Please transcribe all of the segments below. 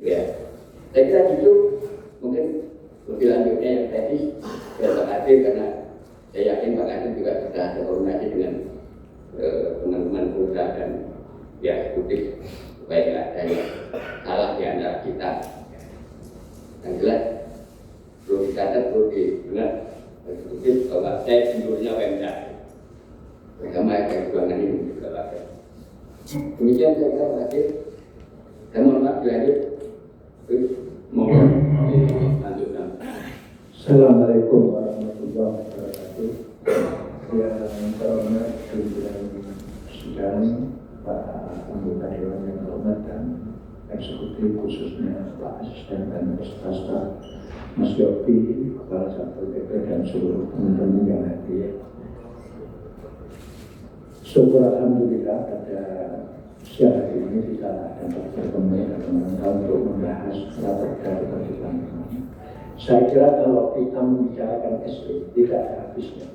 Ya, saya kira itu mungkin lebih lanjutnya yang tadi ya Pak Adil, karena saya yakin Pak Adil juga sudah ada koordinasi dengan teman-teman perusahaan dan ya eksekutif supaya tidak ada yang salah di antara kita. Yang jelas perlu dicatat, perlu diingat eksekutif bahwa saya judulnya Pemda bersama perjuangan ini juga ada. Demikian saya kira Pak Adil. Saya mohon maaf dilanjut. Mohon dilanjutkan. Assalamualaikum warahmatullahi wabarakatuh. Yang terhormat pimpinan sidang, Pak anggota Dewan yang terhormat dan eksekutif khususnya Pak Asisten dan Peserta Staf, Mas Yopi, Kepala Satpol PP dan seluruh teman-teman yang hadir. Syukur alhamdulillah pada siang hari ini kita dapat bertemu dan memantau untuk membahas raperda ketertiban umum. Saya kira kalau kita membicarakan SE tidak ada habisnya.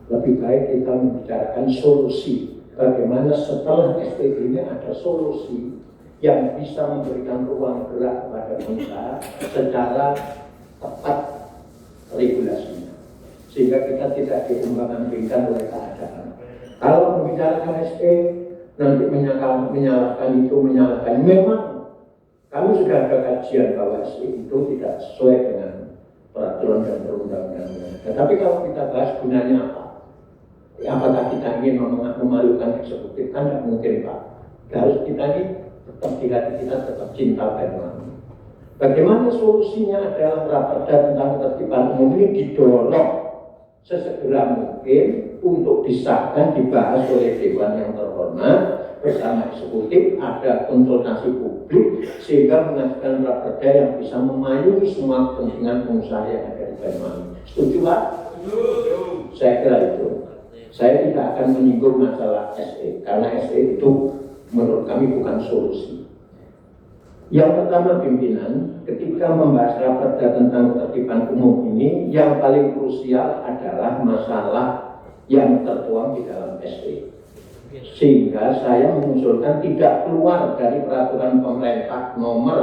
Lebih baik kita membicarakan solusi. Bagaimana setelah SE ini ada solusi yang bisa memberikan ruang gerak kepada pengusaha secara tepat regulasinya, sehingga kita tidak diumbang-ambingkan oleh keadaan. Kalau membicarakan SE nanti menyalahkan itu, menyalahkan. Memang kami sudah ada kajian bahwa SE itu tidak sesuai dengan peraturan dan perundang-undangan. Tetapi kalau kita bahas gunanya apa? Apakah kita ingin memalukan eksekutif? Kan tidak mungkin, Pak. Harus kita ini tetap di hati kita tetap cinta dan bagaimana solusinya adalah raperda tentang ketertiban umum ini didorong sesegera mungkin untuk disahkan, dibahas oleh Dewan yang terhormat bersama eksekutif, ada konsultasi publik sehingga menghasilkan raperda yang bisa memayungi semua kepentingan pengusaha yang ada di Banyuwangi. Setuju, Pak? Setuju. Saya kira itu. Saya tidak akan menyinggung masalah SE karena SE itu menurut kami bukan solusi. Yang pertama pimpinan, ketika membahas raperda tentang ketertiban umum ini, yang paling krusial adalah masalah yang tertuang di dalam SE. Sehingga saya mengusulkan tidak keluar dari peraturan pemerintah nomor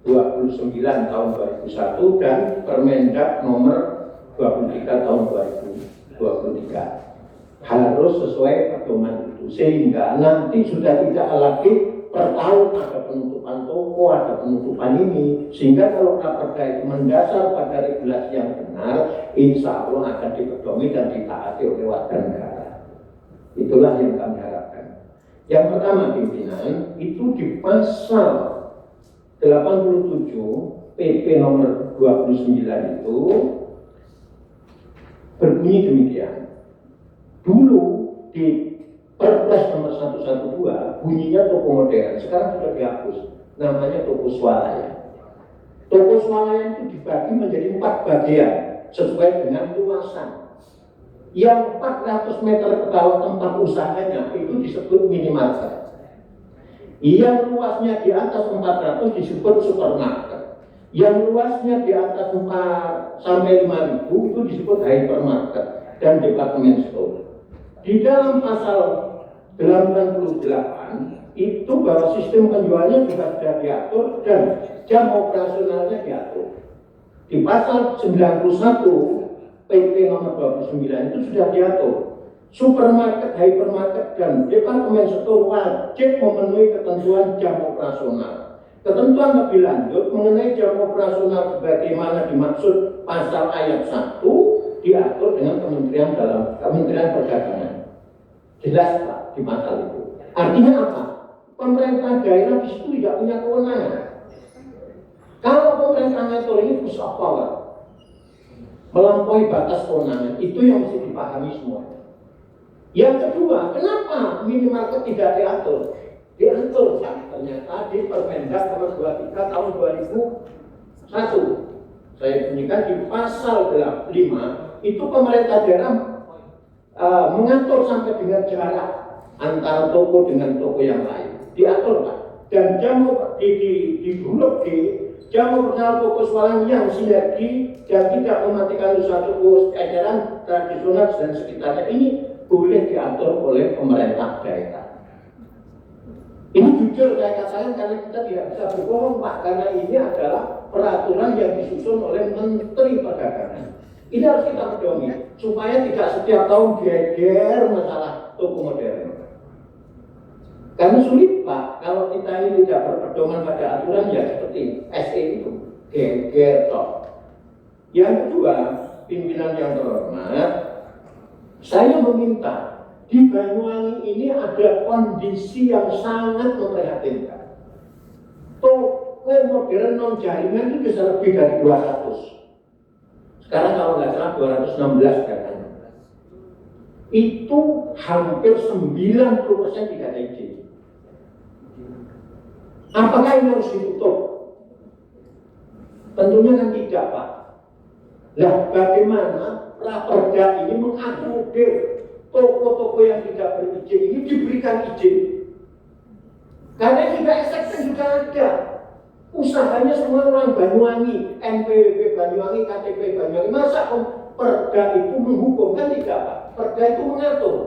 29 tahun 2001 dan Permendak nomor 23 tahun 2023. Harus sesuai pedoman itu, sehingga nanti sudah tidak lagi per tahun ada penutupan toko, ada penutupan ini, sehingga kalau raperda itu mendasar pada regulasi yang benar, insya Allah akan dipedomi dan ditaati oleh warga negara. Itulah yang kami harapkan. Yang pertama pimpinan, itu di pasal 87 PP nomor 29 itu berbunyi demikian. Dulu di Perpres nomor 112 bunyinya toko modern, sekarang sudah dihapus, namanya toko swalaya. Toko swalaya itu dibagi menjadi 4 bagian sesuai dengan luasan. Yang 400 meter ke bawah tempat usahanya itu disebut minimarket. Yang luasnya di atas 400 disebut supermarket. Yang luasnya di atas 4 sampai 5.000 itu disebut hypermarket dan department store. Di dalam pasal 88 itu bahwa sistem penjualannya juga sudah diatur dan jam operasionalnya diatur. Di pasal 91 PP nomor 29 itu sudah diatur. Supermarket, hypermarket dan departemen store wajib memenuhi ketentuan jam operasional. Ketentuan lebih lanjut mengenai jam operasional sebagaimana dimaksud pasal ayat 1 diatur dengan Kementerian Perdagangan. Jelas, Pak, di pasal itu. Artinya apa? Pemerintah daerah di situ tidak punya kewenangan. Kalau pemerintah ngatur ini push of power, melampaui batas kewenangan, itu yang mesti dipahami semua. Yang kedua, kenapa minimarket tidak diatur? Diatur, Pak, ternyata di Permendak nomor 23 tahun 2001. Saya bunyikan di pasal 5 itu pemerintah daerah mengatur sampai dengan jarak antara toko dengan toko yang lain. Diatur, Pak. Dan jam di huruf G, jam operasional toko swalayan yang sinergi dan tidak mematikan usaha toko eceran tradisional dan sekitarnya ini boleh diatur oleh pemerintah daerah. Ini jujur saya katakan karena kita tidak bisa berbohong Pak, karena ini adalah peraturan yang disusun oleh Menteri Perdagangan. Ini harus kita pedomi supaya tidak setiap tahun geger masalah toko modern. Karena sulit Pak, kalau kita ini tidak berpedoman pada aturan ya seperti SE itu geger toh. Yang kedua, pimpinan yang terhormat, saya meminta di Banyuwangi ini ada kondisi yang sangat memprihatinkan. Toko modern non jaringan itu bisa lebih dari 200. Sekarang kalau nggak salah 216 katanya. Itu hampir 90% tidak ada izin. Apakah ini harus ditutup? Tentunya kan tidak Pak. Lah bagaimana Raperda ini mengakomodir toko-toko yang tidak berizin ini diberikan izin? Karena juga eksepsi juga ada. Usahanya semua orang Banyuwangi, NPWP Banyuwangi, KTP Banyuwangi. Masa Perda itu menghukum? Kan tidak Pak. Perda itu mengatur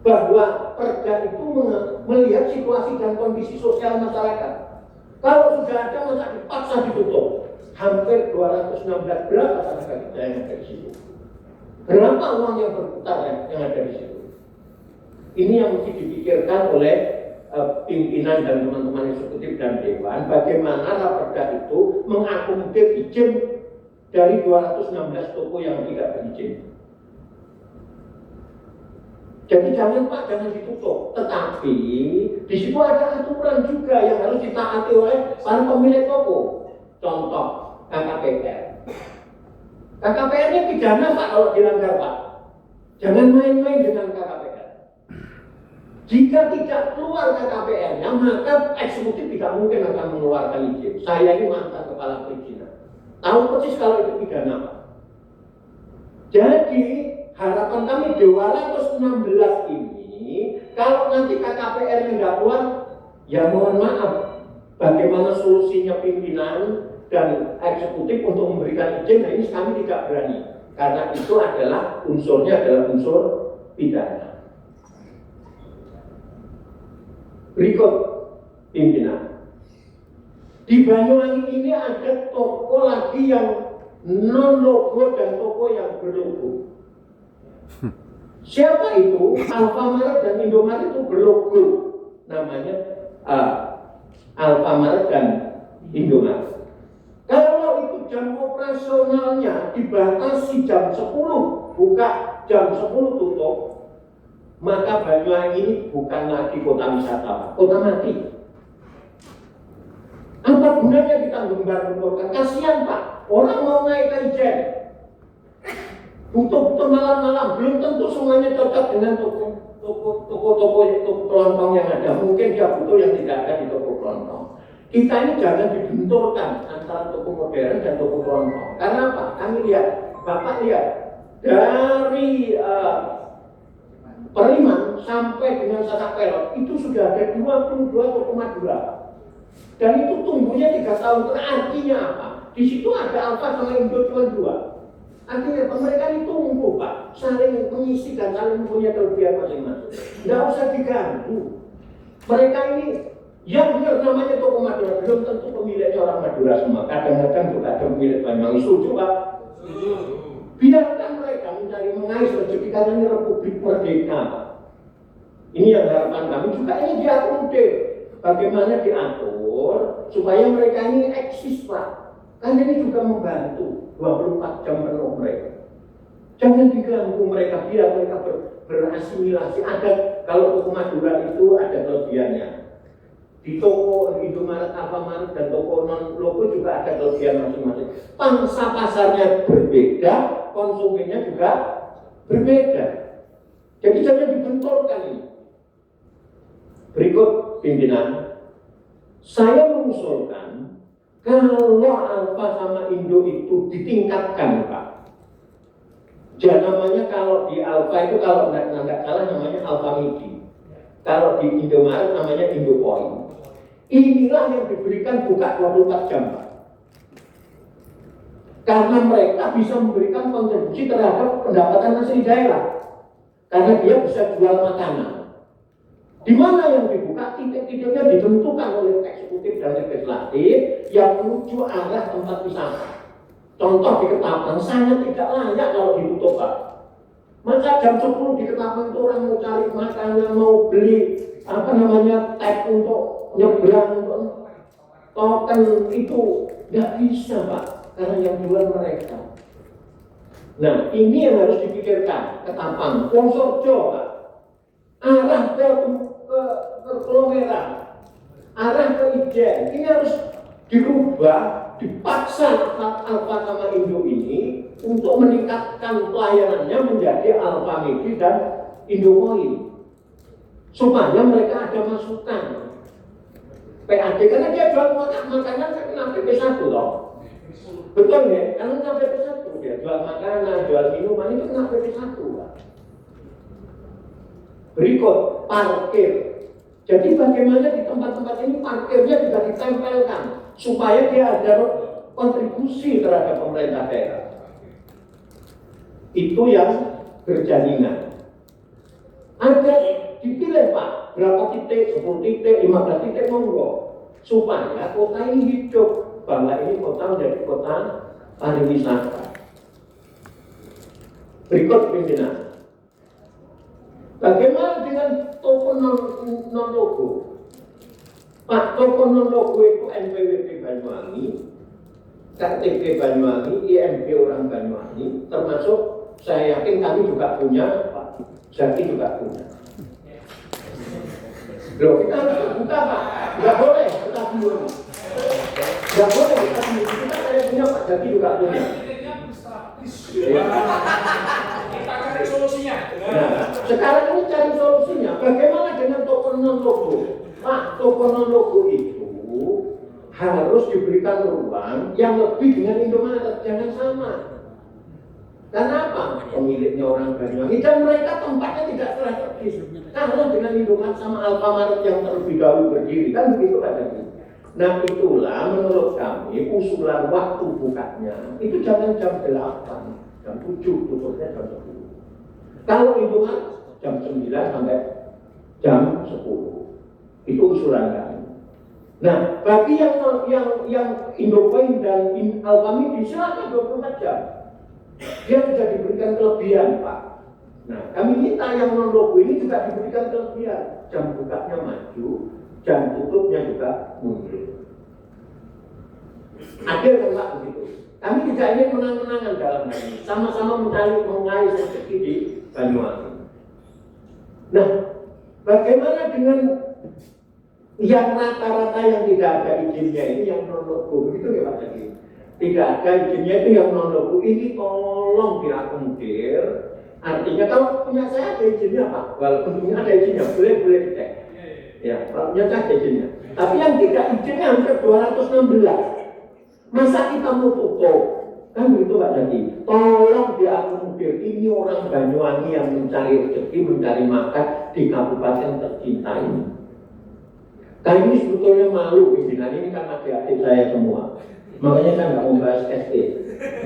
bahwa Perda itu melihat situasi dan kondisi sosial masyarakat. Kalau sudah ada masa dipaksa ditutup. Hampir 216 berapa tenaga kita yang ada di situ? Berapa uang yang berputar yang ada di situ? Ini yang mesti dipikirkan oleh pimpinan dan teman-teman eksekutif dan dewan. Bagaimana Raperda itu mengakomodir izin dari 216 toko yang tidak berizin. Jadi jangan Pak, jangan ditutup. Tetapi di situ ada aturan juga yang harus ditaati oleh para pemilik toko. Contoh KKPR. KKPR ini pidana Pak kalau dilanggar Pak. Jangan main-main dengan KKPR. Jika tidak keluar KKPR-nya, maka eksekutif tidak mungkin akan mengeluarkan izin. Saya ini mantan kepala perizinan. Tahu persis kalau itu pidana Pak. Jadi harapan kami 216 ini, kalau nanti KKPR-nya nggak keluar, ya mohon maaf. Bagaimana solusinya pimpinan dan eksekutif untuk memberikan izin, nah ini kami tidak berani karena itu adalah unsurnya adalah unsur pidana. Berikut pimpinan. Di Banyuwangi ini ada toko lagi yang non logo dan toko yang berlogo. Siapa itu? Alfamart dan Indomaret itu berlogo. Namanya Alfamart dan Indomaret. Kalau itu jam operasionalnya dibatasi jam 10 buka, jam 10 tutup, maka Banyuwangi ini bukan lagi kota wisata, kota mati. Apa gunanya kita gembar-gemborkan? Kasihan Pak, orang mau naik ke Ijen, butuh malam-malam, belum tentu semuanya cocok dengan toko-toko kelontong yang ada. Mungkin dia butuh yang tidak ada di toko kelontong. Kita ini jangan dibenturkan antara toko modern dan toko kelontong. Karena apa? Kami lihat, Bapak lihat, dari Periman sampai dengan Sasak Pelot itu sudah ada 22 toko Madura. Dan itu tumbuhnya 3 tahun. Artinya apa? Di situ ada Alfa sama Indo cuma 2. Artinya mereka ini tumbuh Pak, saling mengisi dan saling mempunyai kelebihan masing-masing. Tidak usah diganggu. Mereka ini yang benar namanya toko Madura, belum tentu pemiliknya orang Madura semua. Kadang-kadang juga ada pemilik Banyuwangi. Setuju Pak? Biarkan mereka mencari mengais rezeki karena ini Republik Merdeka Pak. Ini yang harapan kami juga ini diakomodir. Bagaimana diatur supaya mereka ini eksis Pak. Karena ini juga membantu 24 jam penuh mereka. Jangan diganggu mereka, biar mereka berasimilasi. Ada kalau toko Madura itu ada kelebihannya. Di toko Indomaret, Alfamart dan toko non logo juga ada kelebihan masing-masing. Pangsa pasarnya berbeda, konsumennya juga berbeda. Jadi jangan dibenturkan ini. Berikut pimpinan, saya mengusulkan kalau Alfa sama Indo itu ditingkatkan Pak. Jadi namanya kalau di Alfa itu kalau nggak salah namanya Alfa Midi. Kalau di Indomaret namanya Indopoint. Inilah yang diberikan buka 24 jam Pak. Karena mereka bisa memberikan kontribusi terhadap pendapatan asli daerah. Karena dia bisa jual makanan. Di mana yang dibuka, titik-titiknya ditentukan oleh eksekutif dan legislatif yang menuju arah tempat wisata. Contoh di Ketapang sangat tidak layak kalau ditutup, Pak. Maka jam 10 di Ketapang itu orang mau cari makanan, mau beli tag untuk nyebrang, untuk token itu nggak bisa, Pak, karena yang jual mereka. Nah, ini yang harus dipikirkan. Ketapang, Wonosobo, Pak, arah ke Kelomera, arah ke Ijen, ini harus dirubah, dipaksa Alfa sama Indo ini untuk meningkatkan pelayanannya menjadi Alfa Midi dan Indocoin, supaya mereka ada masukan. PAD karena dia jual makanan kena PP1 loh. Betul ya? Karena kena PP1 dia jual makanan, jual minuman itu kena PP1, Pak. Berikut, parkir. Jadi bagaimana di tempat-tempat ini parkirnya juga ditempelkan supaya dia ada kontribusi terhadap pemerintah daerah. Itu yang berjaminan. Ada dipilih, Pak, berapa titik, 10 titik, 15 titik, monggo, supaya kota ini hidup, bahwa ini kota menjadi kota pariwisata. Berikut pimpinan. Bagaimana dengan toko non logo? Pak, toko non logo itu NPWP Banyuwangi, KTP Banyuwangi, IMB orang Banyuwangi, termasuk saya yakin kami juga punya, Pak, Jati juga punya. Loh, kita harus buka, Pak. Nggak boleh kita sendiri. Nggak boleh kita sendiri. Kita saya punya, Pak Jati juga punya. Kita cari solusinya. Nah, sekarang ini cari solusinya. Bagaimana dengan toko non logo? Pak, toko non logo itu harus diberikan ruang yang lebih dengan Indomaret, jangan sama. Karena apa? Pemiliknya orang Banyuwangi dan mereka tempatnya tidak strategis. Karena dengan Indomaret sama Alfamaret yang terlebih dahulu berdiri, kan begitu Pak Jati. Nah, itulah menurut kami usulan waktu bukanya itu jangan jam 8, jam 7, tutupnya jam 10. Kalau Indomaret jam 9 sampai jam 10. Itu usulan kami. Nah, bagi yang Indocoin dan Alfamidi silakan 24 jam. Dia sudah diberikan kelebihan, Pak. Nah, kami minta yang non logo ini juga diberikan kelebihan. Jam bukanya maju, jam tutupnya juga mundur. Adil kan, Pak, begitu. Kami tidak ingin menang-menangan dalam hal ini. Sama-sama mengais rezeki di Banyuwangi. Nah, bagaimana dengan yang rata-rata yang tidak ada izinnya ini, yang non logo, begitu ya Pak Jati? Tidak ada izinnya itu yang non logo ini tolong diakomodir. Artinya kalau punya saya ada izinnya, Pak, walaupun punya ada izinnya, boleh dicek. Ya, kalau punya saya ada izinnya. Tapi yang tidak izinnya hampir 216. Masa kita mau tutup? Kan begitu Pak Jati. Tolong diakomodir. Ini orang Banyuwangi yang mencari rezeki, mencari makan di kabupaten tercinta ini. Kali ini sebetulnya malu pimpinan ini kan adik-adik saya semua. Makanya saya nggak mau bahas SD.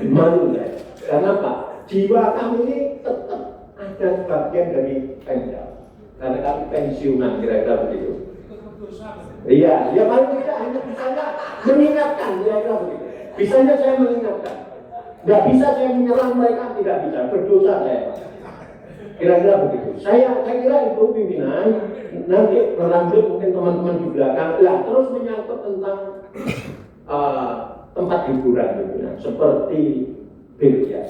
Malu ya. Karena Pak, jiwa kami ini tetap ada bagian dari Pemda. Karena kami pensiunan kira-kira begitu. Iya, ya paling tidak hanya bisanya mengingatkan, kira-kira begitu. Bisanya saya mengingatkan. Nggak bisa saya menyerang mereka, tidak bisa. Berdosa saya. Kira-kira begitu. Saya kira itu pimpinan. Nanti berlanjut mungkin teman-teman di belakang. Lah, terus menyangkut tentang tempat hiburan pimpinan. Seperti biliar.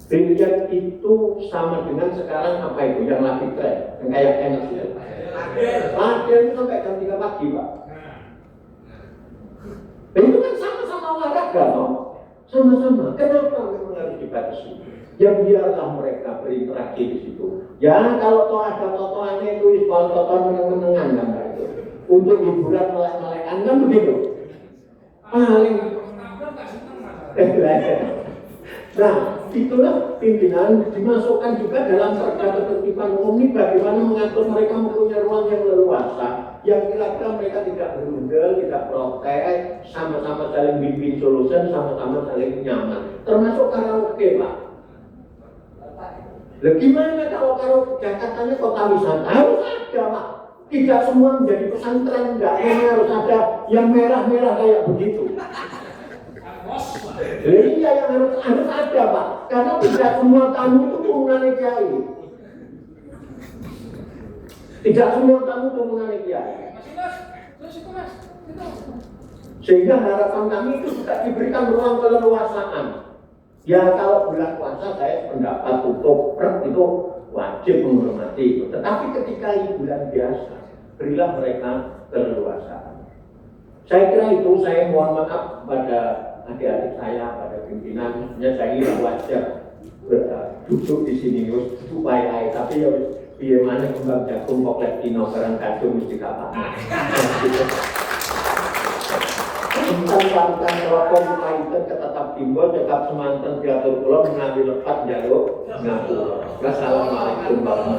Biliar itu sama dengan sekarang apa itu yang lagi tren, yang kayak tenis itu. Latihan itu sampai jam 3 pagi, Pak. Dan itu kan sama-sama olahraga, toh. Sama-sama. Kenapa memang harus dibatasi? Ya biarlah mereka berinteraksi di situ. Ya kalau toh ada totoannya itu, kalau totoan meneng-menengan kan Pak itu. Untuk hiburan melek-melekan kan begitu. Paling. Nah, itulah pimpinan dimasukkan juga dalam perda ketertiban umum ini bagaimana mengatur mereka mempunyai ruang yang leluasa, yang kira-kira mereka tidak berundel, tidak protes, sama-sama saling win-win solution, sama-sama saling nyaman. Termasuk karaoke, Pak. Lah gimana kalau Jakartanya kota wisata? Harus ada, Pak. Tidak semua menjadi pesantren, enggak. Harus ada yang merah-merah kayak begitu. Iya, yang harus ada, Pak. Karena tidak semua tamu itu turunannya kiai. Tidak semua tamu turunannya kiai. Sehingga harapan kami itu juga diberikan ruang keleluasaan. Ya kalau bulan puasa saya pendapat tutup itu wajib menghormati. Tetapi ketika bulan biasa, berilah mereka keleluasaan. Saya kira itu, saya mohon maaf pada adik-adik saya, pada pimpinan, maksudnya saya kira wajar duduk di sini supaya tapi ya bagaimana kembang jagung poklet dino barang kacung mesti kapan. Tentang rokok kaitan ketetap timbul cekap semanten diatur kula mengambil lepat jaluk ngapura. Wassalamualaikum warahmatullahi